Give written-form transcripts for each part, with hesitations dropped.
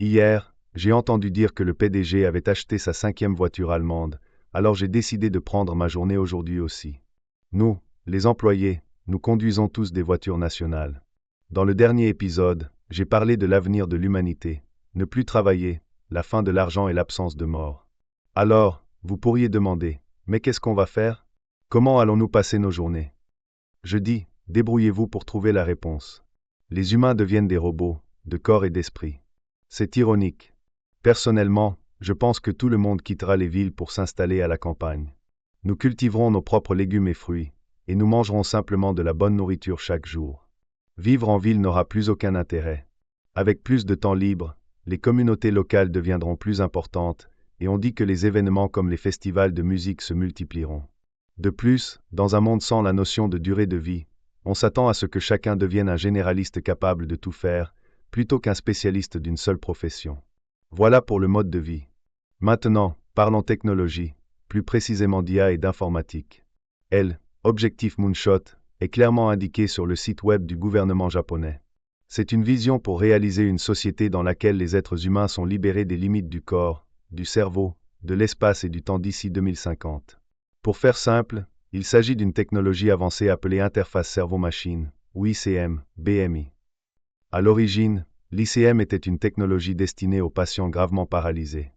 Hier, j'ai entendu dire que le PDG avait acheté sa 5e voiture allemande, alors j'ai décidé de prendre ma journée aujourd'hui aussi. Nous, les employés, nous conduisons tous des voitures nationales. Dans le dernier épisode, j'ai parlé de l'avenir de l'humanité, ne plus travailler, la fin de l'argent et l'absence de mort. Alors, vous pourriez demander, mais qu'est-ce qu'on va faire? Comment allons-nous passer nos journées? Je dis, débrouillez-vous pour trouver la réponse. Les humains deviennent des robots, de corps et d'esprit. C'est ironique. Personnellement, je pense que tout le monde quittera les villes pour s'installer à la campagne. Nous cultiverons nos propres légumes et fruits, et nous mangerons simplement de la bonne nourriture chaque jour. Vivre en ville n'aura plus aucun intérêt. Avec plus de temps libre, les communautés locales deviendront plus importantes, et on dit que les événements comme les festivals de musique se multiplieront. De plus, dans un monde sans la notion de durée de vie, on s'attend à ce que chacun devienne un généraliste capable de tout faire, plutôt qu'un spécialiste d'une seule profession. Voilà pour le mode de vie. Maintenant, parlons technologie, plus précisément d'IA et d'informatique. Objectif Moonshot, est clairement indiqué sur le site web du gouvernement japonais. C'est une vision pour réaliser une société dans laquelle les êtres humains sont libérés des limites du corps, du cerveau, de l'espace et du temps d'ici 2050. Pour faire simple, il s'agit d'une technologie avancée appelée interface cerveau-machine, ou ICM, BMI. À l'origine, l'ICM était une technologie destinée aux patients gravement paralysés.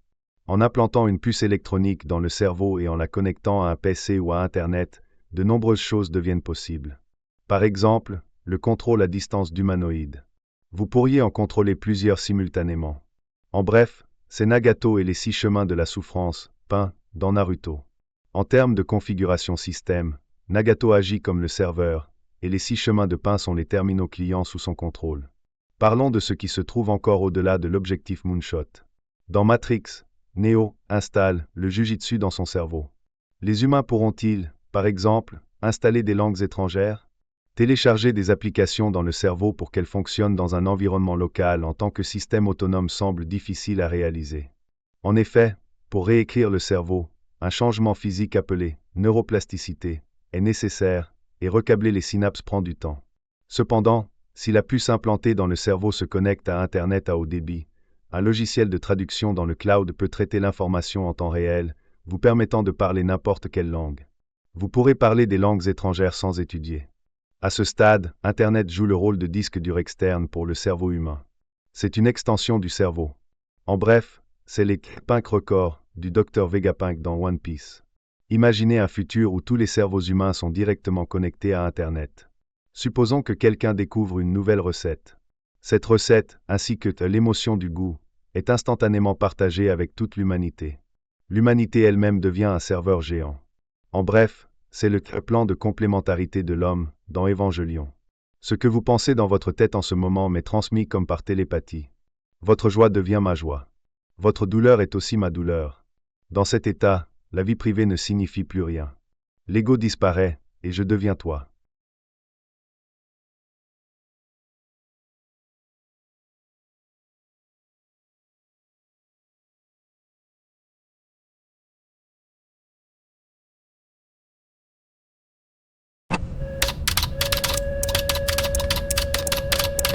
En implantant une puce électronique dans le cerveau et en la connectant à un PC ou à Internet, de nombreuses choses deviennent possibles. Par exemple, le contrôle à distance d'humanoïdes. Vous pourriez en contrôler plusieurs simultanément. En bref, c'est Nagato et les 6 chemins de la souffrance, peints dans Naruto. En termes de configuration système, Nagato agit comme le serveur, et les 6 chemins de pain sont les terminaux clients sous son contrôle. Parlons de ce qui se trouve encore au-delà de l'objectif Moonshot. Dans Matrix, Neo installe le jujitsu dans son cerveau. Les humains pourront-ils, par exemple, installer des langues étrangères? Télécharger des applications dans le cerveau pour qu'elles fonctionnent dans un environnement local en tant que système autonome semble difficile à réaliser. En effet, pour réécrire le cerveau, un changement physique appelé neuroplasticité est nécessaire, et recabler les synapses prend du temps. Cependant, si la puce implantée dans le cerveau se connecte à Internet à haut débit, un logiciel de traduction dans le cloud peut traiter l'information en temps réel, vous permettant de parler n'importe quelle langue. Vous pourrez parler des langues étrangères sans étudier. À ce stade, Internet joue le rôle de disque dur externe pour le cerveau humain. C'est une extension du cerveau. En bref, c'est les Pink records du Dr Vegapunk dans One Piece. Imaginez un futur où tous les cerveaux humains sont directement connectés à Internet. Supposons que quelqu'un découvre une nouvelle recette. Cette recette, ainsi que l'émotion du goût, est instantanément partagée avec toute l'humanité. L'humanité elle-même devient un serveur géant. En bref, c'est le plan de complémentarité de l'homme, dans Évangélion. Ce que vous pensez dans votre tête en ce moment m'est transmis comme par télépathie. Votre joie devient ma joie. Votre douleur est aussi ma douleur. Dans cet état, la vie privée ne signifie plus rien. L'ego disparaît, et je deviens toi.